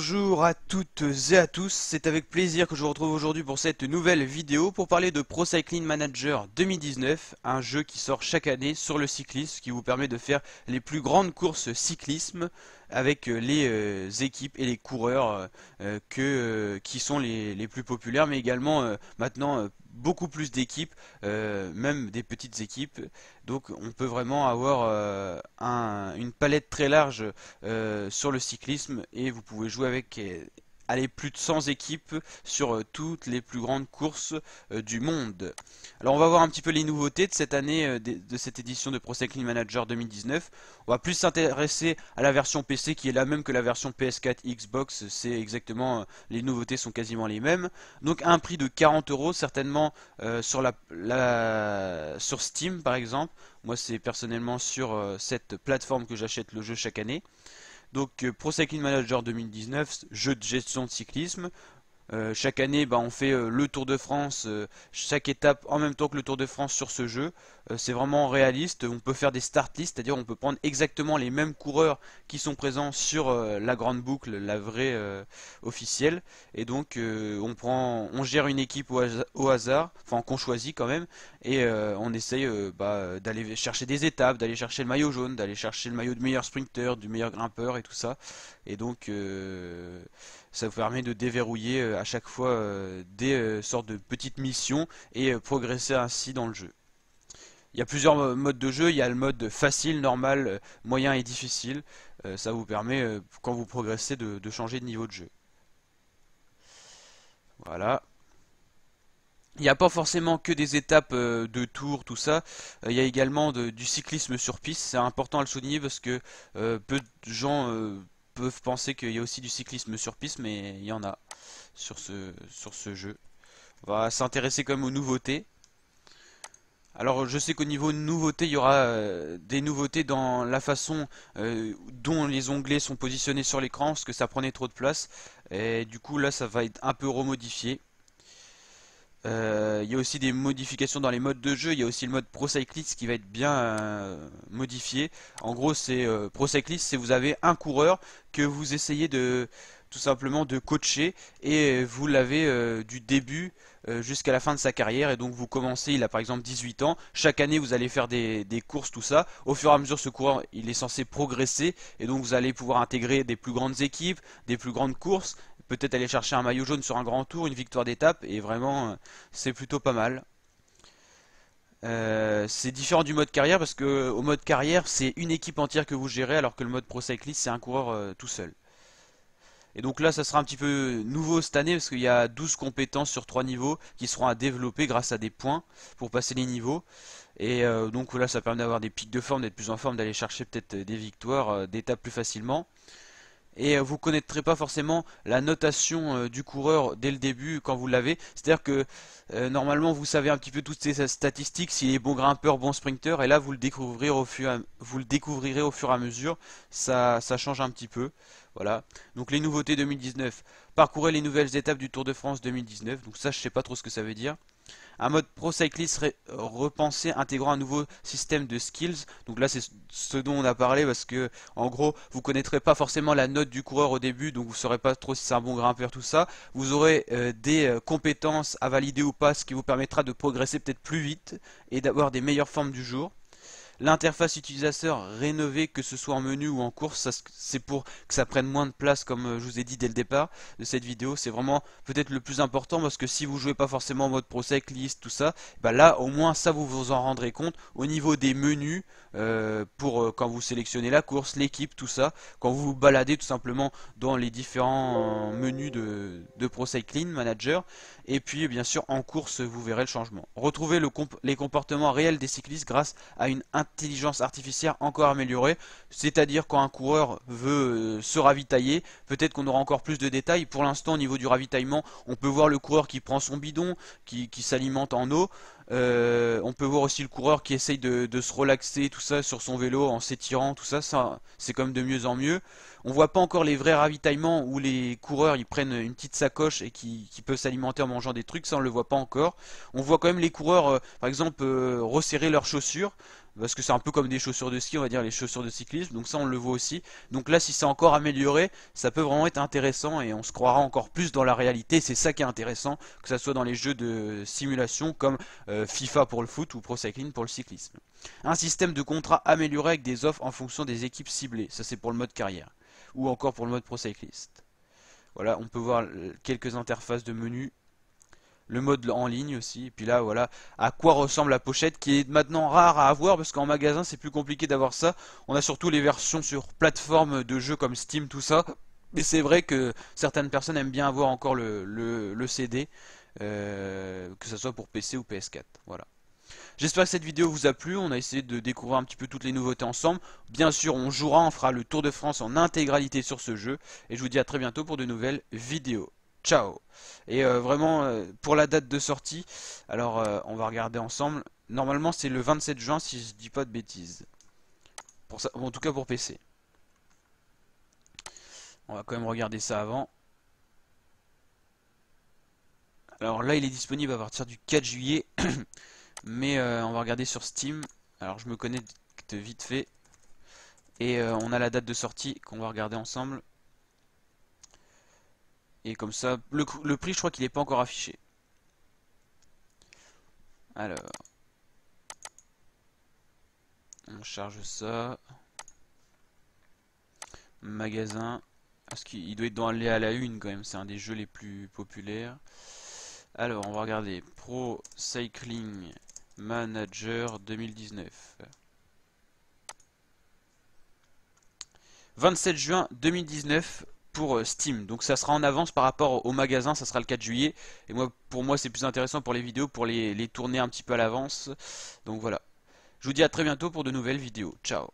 Bonjour à toutes et à tous, c'est avec plaisir que je vous retrouve aujourd'hui pour cette nouvelle vidéo pour parler de Pro Cycling Manager 2019, un jeu qui sort chaque année sur le cyclisme qui vous permet de faire les plus grandes courses cyclisme avec les équipes et les coureurs qui sont les plus populaires, mais également maintenant beaucoup plus d'équipes, même des petites équipes. Donc on peut vraiment avoir une palette très large sur le cyclisme et vous pouvez jouer avec allez, plus de 100 équipes sur toutes les plus grandes courses du monde. Alors on va voir un petit peu les nouveautés de cette année, de cette édition de Pro Cycling Manager 2019. On va plus s'intéresser à la version PC qui est la même que la version PS4 Xbox, c'est exactement, les nouveautés sont quasiment les mêmes. Donc à un prix de 40 euros, certainement sur Steam par exemple. Moi c'est personnellement sur cette plateforme que j'achète le jeu chaque année. Donc Pro Cycling Manager 2019, jeu de gestion de cyclisme. Chaque année, on fait le Tour de France, chaque étape en même temps que le Tour de France sur ce jeu. C'est vraiment réaliste. On peut faire des start lists, c'est-à-dire on peut prendre exactement les mêmes coureurs qui sont présents sur la grande boucle, la vraie officielle. Et donc on gère une équipe au hasard, enfin qu'on choisit quand même, et on essaye d'aller chercher des étapes, d'aller chercher le maillot jaune, d'aller chercher le maillot de meilleur sprinter, du meilleur grimpeur et tout ça. Et donc ça vous permet de déverrouiller à chaque fois des sortes de petites missions et progresser ainsi dans le jeu. Il y a plusieurs modes de jeu, il y a le mode facile, normal, moyen et difficile. Ça vous permet, quand vous progressez, de changer de niveau de jeu. Voilà. Il n'y a pas forcément que des étapes de tour, tout ça. Il y a également du cyclisme sur piste. C'est important à le souligner parce que peu de gens peuvent penser qu'il y a aussi du cyclisme sur piste, mais il y en a sur ce jeu. On va s'intéresser quand même aux nouveautés. Alors je sais qu'au niveau nouveautés, il y aura des nouveautés dans la façon dont les onglets sont positionnés sur l'écran, parce que ça prenait trop de place. Et du coup là, ça va être un peu remodifié. Il y a aussi des modifications dans les modes de jeu. Il y a aussi le mode Pro Cyclist qui va être bien modifié. En gros, c'est Pro Cyclist, c'est vous avez un coureur que vous essayez de tout simplement de coacher et vous l'avez du début jusqu'à la fin de sa carrière. Et donc vous commencez, il a par exemple 18 ans. Chaque année, vous allez faire des courses, tout ça. Au fur et à mesure, ce coureur, il est censé progresser et donc vous allez pouvoir intégrer des plus grandes équipes, des plus grandes courses, peut-être aller chercher un maillot jaune sur un grand tour, une victoire d'étape, et vraiment c'est plutôt pas mal. C'est différent du mode carrière parce que au mode carrière c'est une équipe entière que vous gérez alors que le mode Pro Cyclist c'est un coureur tout seul. Et donc là ça sera un petit peu nouveau cette année parce qu'il y a 12 compétences sur 3 niveaux qui seront à développer grâce à des points pour passer les niveaux. Et donc là ça permet d'avoir des pics de forme, d'être plus en forme, d'aller chercher peut-être des victoires d'étapes plus facilement. Et vous connaîtrez pas forcément la notation du coureur dès le début quand vous l'avez. C'est-à-dire que normalement vous savez un petit peu toutes ces statistiques, s'il est bon grimpeur, bon sprinter, et là vous le découvrirez au fur et à mesure. Ça change un petit peu. Voilà. Donc les nouveautés 2019. Parcourez les nouvelles étapes du Tour de France 2019. Donc ça je sais pas trop ce que ça veut dire. Un mode Pro Cyclist repensé intégrant un nouveau système de skills. Donc là c'est ce dont on a parlé parce que en gros vous connaîtrez pas forcément la note du coureur au début, donc vous saurez pas trop si c'est un bon grimpeur, tout ça. Vous aurez des compétences à valider ou pas, ce qui vous permettra de progresser peut-être plus vite et d'avoir des meilleures formes du jour. L'interface utilisateur rénovée, que ce soit en menu ou en course, c'est pour que ça prenne moins de place, comme je vous ai dit dès le départ de cette vidéo. C'est vraiment peut-être le plus important parce que si vous jouez pas forcément en mode Pro Cyclist, tout ça, là au moins ça vous vous en rendrez compte au niveau des menus pour quand vous sélectionnez la course, l'équipe, tout ça, quand vous vous baladez tout simplement dans les différents menus de Pro Cycling Manager. Et puis bien sûr en course vous verrez le changement. Retrouvez les comportements réels des cyclistes grâce à une intelligence artificielle encore améliorée, c'est-à-dire quand un coureur veut se ravitailler, peut-être qu'on aura encore plus de détails. Pour l'instant au niveau du ravitaillement, on peut voir le coureur qui prend son bidon, qui s'alimente en eau. On peut voir aussi le coureur qui essaye de se relaxer, tout ça sur son vélo en s'étirant, tout ça, c'est comme de mieux en mieux. On voit pas encore les vrais ravitaillements où les coureurs ils prennent une petite sacoche et qui peuvent s'alimenter en mangeant des trucs, ça on le voit pas encore. On voit quand même les coureurs, par exemple, resserrer leurs chaussures, parce que c'est un peu comme des chaussures de ski, on va dire les chaussures de cyclisme, donc ça on le voit aussi. Donc là, si c'est encore amélioré, ça peut vraiment être intéressant et on se croira encore plus dans la réalité, c'est ça qui est intéressant, que ça soit dans les jeux de simulation comme FIFA pour le foot ou Pro Cycling pour le cyclisme. Un système de contrat amélioré avec des offres en fonction des équipes ciblées, ça c'est pour le mode carrière, ou encore pour le mode Pro Cyclist. Voilà, on peut voir quelques interfaces de menu, le mode en ligne aussi, et puis là voilà à quoi ressemble la pochette qui est maintenant rare à avoir parce qu'en magasin c'est plus compliqué d'avoir ça. On a surtout les versions sur plateforme de jeux comme Steam, tout ça. Mais c'est vrai que certaines personnes aiment bien avoir encore le CD, que ce soit pour PC ou PS4. Voilà. J'espère que cette vidéo vous a plu, on a essayé de découvrir un petit peu toutes les nouveautés ensemble. Bien sûr, on jouera, on fera le Tour de France en intégralité sur ce jeu. Et je vous dis à très bientôt pour de nouvelles vidéos. Ciao. Et vraiment, pour la date de sortie, alors on va regarder ensemble. Normalement, c'est le 27 juin si je dis pas de bêtises. Pour ça, en tout cas pour PC. On va quand même regarder ça avant. Alors là, il est disponible à partir du 4 juillet. Mais on va regarder sur Steam. Alors je me connecte vite fait. Et on a la date de sortie qu'on va regarder ensemble. Et comme ça, le prix je crois qu'il n'est pas encore affiché. Alors, on charge ça. Magasin. Parce qu'il doit être dans aller à la une quand même, c'est un des jeux les plus populaires. Alors, on va regarder Pro Cycling Manager 2019. 27 juin 2019 pour Steam. Donc ça sera en avance par rapport au magasin, ça sera le 4 juillet. Et moi, pour moi, c'est plus intéressant pour les vidéos, pour les tourner un petit peu à l'avance. Donc voilà. Je vous dis à très bientôt pour de nouvelles vidéos. Ciao.